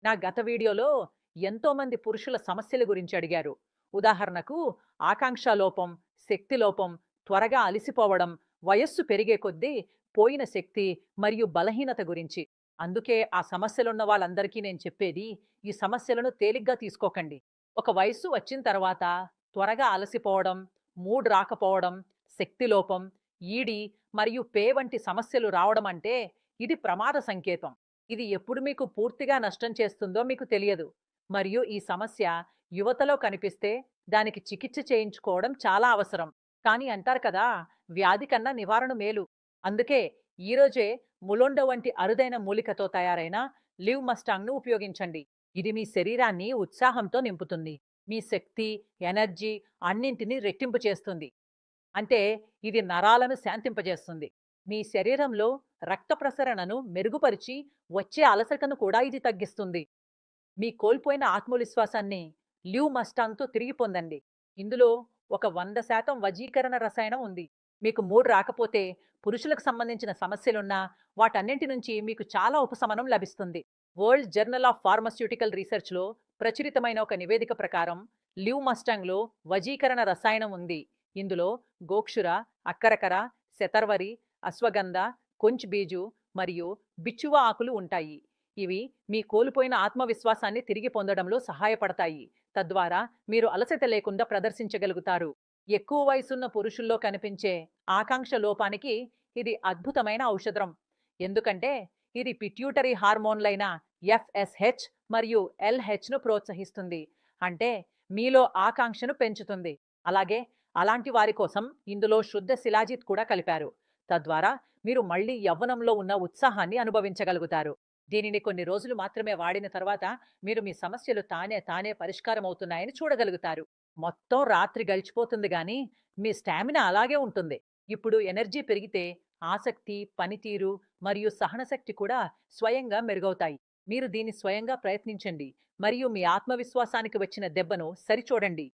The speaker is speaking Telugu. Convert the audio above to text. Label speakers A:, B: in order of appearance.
A: నా గత వీడియోలో ఎంతోమంది పురుషుల సమస్యల గురించి అడిగారు. ఉదాహరణకు ఆకాంక్ష లోపం, శక్తి లోపం, త్వరగా అలసిపోవడం, వయస్సు పెరిగే కొద్దీ పోయిన శక్తి మరియు బలహీనత గురించి. అందుకే ఆ సమస్యలున్న వాళ్ళందరికీ నేను చెప్పేది, ఈ సమస్యలను తేలిగ్గా తీసుకోకండి. ఒక వయస్సు వచ్చిన తర్వాత త్వరగా అలసిపోవడం, మూడ్ రాకపోవడం, శక్తి లోపం, ఈడి మరియు పే వంటి సమస్యలు రావడం అంటే ఇది ప్రమాద సంకేతం. ఇది ఎప్పుడు మీకు పూర్తిగా నష్టం చేస్తుందో మీకు తెలియదు. మరియు ఈ సమస్య యువతలో కనిపిస్తే దానికి చికిత్స చేయించుకోవడం చాలా అవసరం. కానీ అంటారు కదా, వ్యాధి కన్నా నివారణ మేలు. అందుకే ఈరోజే ములోండో వంటి అరుదైన మూలికతో తయారైన లివ్ మస్టాంగ్ను ఉపయోగించండి. ఇది మీ శరీరాన్ని ఉత్సాహంతో నింపుతుంది. మీ శక్తి, ఎనర్జీ అన్నింటినీ రెట్టింపు చేస్తుంది. అంటే ఇది నరాలను శాంతింపజేస్తుంది. మీ శరీరంలో రక్త ప్రసరణను మెరుగుపరిచి వచ్చే అలసటను కూడా ఇది తగ్గిస్తుంది. మీ కోల్పోయిన ఆత్మవిశ్వాసాన్ని లివ్ మస్టాంగ్‌తో తిరిగి పొందండి. ఇందులో ఒక 100% వజీకరణ రసాయనం ఉంది. మీకు మూడ్ రాకపోతే, పురుషులకు సంబంధించిన సమస్యలున్నా వాటన్నింటి నుంచి మీకు చాలా ఉపశమనం లభిస్తుంది. వరల్డ్ జర్నల్ ఆఫ్ ఫార్మాస్యూటికల్ రీసెర్చ్‌లో ప్రచురితమైన ఒక నివేదిక ప్రకారం లివ్ మస్టాంగ్‌లో వజీకరణ రసాయనం ఉంది. ఇందులో గోక్షుర, అక్కరకర, శతర్వరి, అశ్వగంధ, కొంచ్ బీజు మరియు బిచ్చువ ఆకులు ఉంటాయి. ఇవి మీ కోల్పోయిన ఆత్మవిశ్వాసాన్ని తిరిగి పొందడంలో సహాయపడతాయి. తద్వారా మీరు అలసట లేకుండా ప్రదర్శించగలుగుతారు. ఎక్కువ వయసున్న పురుషుల్లో కనిపించే ఆకాంక్ష లోపానికి ఇది అద్భుతమైన ఔషధం. ఎందుకంటే ఇది పిట్యూటరీ హార్మోన్లైన ఎఫ్ఎస్హెచ్ మరియు ఎల్హెచ్ను ప్రోత్సహిస్తుంది. అంటే మీలో ఆకాంక్షను పెంచుతుంది. అలాగే అలాంటి వారి కోసం ఇందులో శుద్ధ శిలాజిత్ కూడా కలిపారు. తద్వారా మీరు మళ్ళీ యవ్వనంలో ఉన్న ఉత్సాహాన్ని అనుభవించగలుగుతారు. దీనిని కొన్ని రోజులు మాత్రమే వాడిన తర్వాత మీరు మీ సమస్యలు తానే తానే పరిష్కారం అవుతున్నాయని చూడగలుగుతారు. మొత్తం రాత్రి గడిచిపోతుంది గానీ మీ స్టామినా అలాగే ఉంటుంది. ఇప్పుడు ఎనర్జీ పెరిగితే ఆసక్తి, పనితీరు మరియు సహనశక్తి కూడా స్వయంగా మెరుగవుతాయి. మీరు దీన్ని స్వయంగా ప్రయత్నించండి మరియు మీ ఆత్మవిశ్వాసానికి వచ్చిన దెబ్బను సరిచూడండి.